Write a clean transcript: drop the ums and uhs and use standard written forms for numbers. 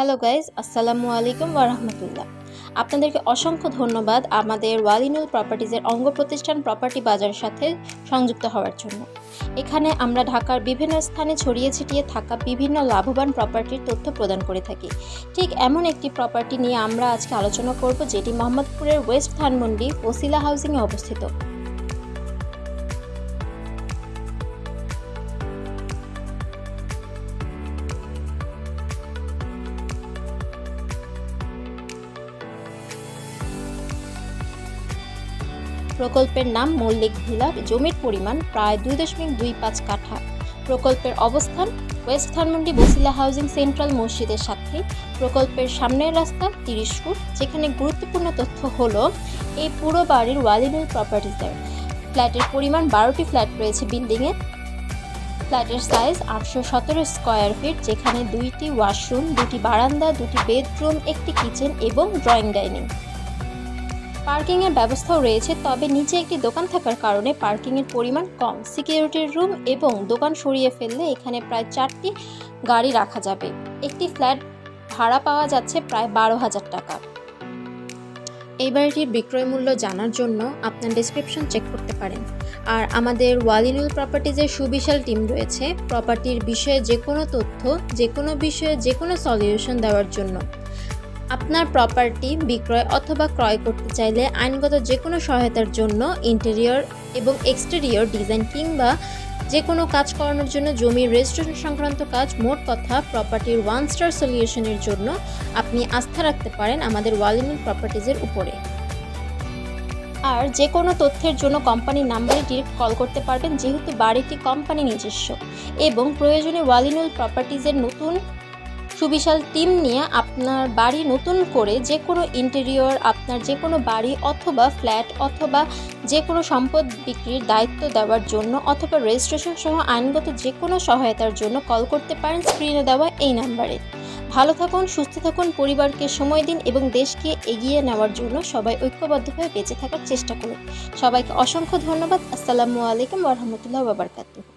Hello guys, আসসালামু আলাইকুম ওয়া রাহমাতুল্লাহ। আপনাদেরকে অসংখ্য ধন্যবাদ আমাদের ওয়ালিনুল প্রপার্টিজের অঙ্গ প্রতিষ্ঠান প্রপার্টি বাজারের সাথে সংযুক্ত হওয়ার জন্য। এখানে আমরা ঢাকার বিভিন্ন স্থানে ছড়িয়ে ছিটিয়ে থাকা বিভিন্ন লাভবান প্রপার্টির তথ্য প্রদান করে থাকি। ঠিক এমন একটি প্রপার্টি নিয়ে আমরা আজকে আলোচনা করব, যেটি মোহাম্মদপুরের ওয়েস্ট ধানমন্ডি ওসিলা হাউজিংয়ে অবস্থিত। প্রকল্পের নাম মল্লিক ভিলা। জমির পরিমাণ প্রায় 2.25 কাঠা। প্রকল্পের অবস্থান West Dhanmondi Basila housing central মসজিদের সাথে। প্রকল্পের সামনের রাস্তা 30 ফুট। যেখানে গুরুত্বপূর্ণ তথ্য হলো, এই পুরো বাড়ির ওয়ালিনুল প্রপার্টিজের ফ্ল্যাটের পরিমাণ 12টি ফ্ল্যাট রয়েছে বিল্ডিংয়ে। ফ্ল্যাটের সাইজ 817 স্কোয়ার ফিট, যেখানে 2টি ওয়াশরুম, 2টি বারান্দা, 2টি বেডরুম, একটি কিচেন এবং ড্রয়িং ডাইনিং। পার্কিংয়ের ব্যবস্থাও রয়েছে, তবে নিচে একটি দোকান থাকার কারণে পার্কিংয়ের পরিমাণ কম। সিকিউরিটির রুম এবং দোকান সরিয়ে ফেললে এখানে প্রায় 4টি গাড়ি রাখা যাবে। একটি ফ্ল্যাট ভাড়া পাওয়া যাচ্ছে প্রায় 12,000 টাকা। এই বাড়িটির বিক্রয় মূল্য জানার জন্য আপনার ডেসক্রিপশন চেক করতে পারেন। আর আমাদের ওয়ালিনুল প্রপার্টিজের সুবিশাল টিম রয়েছে প্রপার্টির বিষয়ে যে কোনো তথ্য, যে কোনো বিষয়ে যে কোনো সলিউশন দেওয়ার জন্য। আপনার প্রপার্টি বিক্রয় অথবা ক্রয় করতে চাইলে আইনগত যে কোনো সহায়তার জন্য, ইন্টেরিয়র এবং এক্সটেরিয়র ডিজাইন কিংবা যে কোনো কাজ করানোর জন্য, জমির রেজিস্ট্রেশন সংক্রান্ত কাজ, মোট কথা প্রপার্টির 1 স্টার সলিউশনের জন্য আপনি আস্থা রাখতে পারেন আমাদের ওয়ালিনুল প্রপার্টিজের উপরে। আর যে কোনো তথ্যের জন্য কোম্পানির নাম্বারে ডিরেক্ট কল করতে পারবেন, যেহেতু বাড়িটি কোম্পানি নিজস্ব। এবং প্রয়োজনে ওয়ালিনুল প্রপার্টিজের নতুন সুবিশাল টিম নিয়ে আপনার বাড়ি নতুন করে যে কোনো ইন্টেরিয়র, আপনার যে কোনো বাড়ি অথবা ফ্ল্যাট অথবা যে কোনো সম্পদ বিক্রির দায়িত্ব দেওয়ার জন্য অথবা রেজিস্ট্রেশন সহ আইনগত যে কোনো সহায়তার জন্য কল করতে পারেন স্ক্রিনে দেওয়া এই নাম্বারে। ভালো থাকুন, সুস্থ থাকুন, পরিবারকে সময় দিন এবং দেশকে এগিয়ে নেওয়ার জন্য সবাই ঐক্যবদ্ধভাবে বেঁচে থাকার চেষ্টা করুন। সবাইকে অসংখ্য ধন্যবাদ। আসসালামু আলাইকুম ওয়া রাহমাতুল্লাহি ওয়া বারাকাতুহু।